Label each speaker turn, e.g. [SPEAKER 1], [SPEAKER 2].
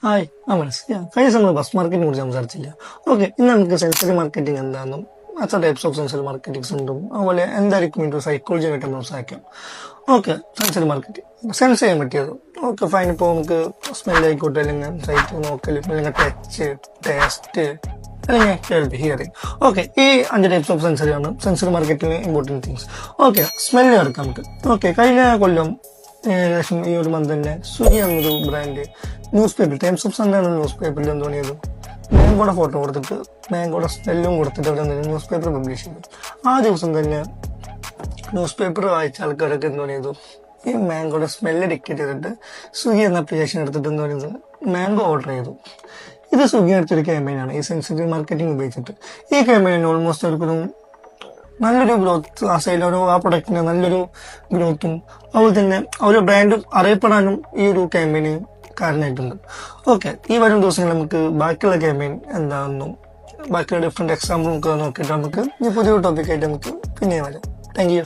[SPEAKER 1] Hi കഴിഞ്ഞ സമയം bus മാർക്കറ്റിനെ കുറിച്ച് സംസാരിച്ചില്ല. ഓക്കെ, ഇന്ന് നമുക്ക് സെൻസറി മാർക്കറ്റിംഗ് എന്താണെന്നും അത്ര ടൈപ്സ് ഓഫ് സെൻസറി മാർക്കറ്റിംഗ്സ് ഉണ്ടും അതുപോലെ എന്തായിരിക്കും ഇതിന്റെ സൈക്കോളജി ആയിട്ട് നമ്മൾ സംസാരിക്കാം. ഓക്കെ, സെൻസറി മാർക്കറ്റിംഗ് സെൻസ് ചെയ്യാൻ പറ്റിയത്. Okay fine. ഇപ്പോൾ നമുക്ക് സ്മെൽ ആയിക്കോട്ടെ, അല്ലെങ്കിൽ സൈറ്റ് നോക്കൽ, അല്ലെങ്കിൽ ടച്ച്, ടേസ്റ്റ്, അല്ലെങ്കിൽ കേൾവി, ഹിയറിംഗ്. ഓക്കെ, ഈ 5 ടൈപ്സ് ഓഫ് സെൻസറിയാണ് സെൻസറി മാർക്കറ്റിംഗിലെ ഇമ്പോർട്ടൻറ്റ് തിങ്സ്. ഓക്കെ, സ്മെല്ല് എടുക്കാം നമുക്ക്. ഓക്കെ, കഴിഞ്ഞ കൊല്ലം ഏകദേശം ഈ ഒരു മന്ത് തന്നെ സ്വിഗ്ഗി എന്നൊരു brand news paper, times of Sunday എന്ന ന്യൂസ് പേപ്പറിൽ എന്ത് തോന്നിയത്, മാംഗോയുടെ ഫോട്ടോ കൊടുത്തിട്ട് മാംഗോയുടെ സ്മെല്ലും കൊടുത്തിട്ട് അവർ ന്യൂസ് പേപ്പർ പബ്ലിഷ് ചെയ്തു. ആ ദിവസം തന്നെ ന്യൂസ് പേപ്പർ വായിച്ച ആൾക്കാരൊക്കെ എന്ത് തോന്നിയത്, ഈ മാംഗോയുടെ സ്മെല്ല് ഡിക്റ്റേറ്റ് ചെയ്തിട്ട് സ്വിഗ്ഗി എന്ന ആപ്ലിക്കേഷൻ എടുത്തിട്ട് എന്ത് പറയുന്നത് മാംഗോ ഓർഡർ ചെയ്തു. ഇത് സ്വിഗ്ഗി എടുത്തൊരു ക്യാമ്പയിനാണ് ഈ സെൻസിറ്റീവ് മാർക്കറ്റിംഗ് ഉപയോഗിച്ചിട്ട്. ഈ ക്യാമ്പയിന് ഓൾമോസ്റ്റ് അവർക്കൊരു നല്ലൊരു ഗ്രോത്ത്, ആ സൈഡിൽ ആ പ്രൊഡക്റ്റിന് നല്ലൊരു ഗ്രോത്തും അതുപോലെ തന്നെ ആ ഒരു ബ്രാൻഡ് അറിയപ്പെടാനും ഈ ഒരു ക്യാമ്പയിന് കാരണമായിട്ടുണ്ട്. ഓക്കെ, ഈ വരും ദിവസങ്ങളിൽ നമുക്ക് ബാക്കിയുള്ള ക്യാമ്പയിൻ എന്താണെന്നും ബാക്കിയുള്ള ഡിഫറെന്റ് എക്സാമ്പിൾ നമുക്ക് നോക്കിയിട്ട് നമുക്ക് ഈ പുതിയൊരു ടോപ്പിക്കായിട്ട് നമുക്ക് പിന്നെ വരാം. Thank you.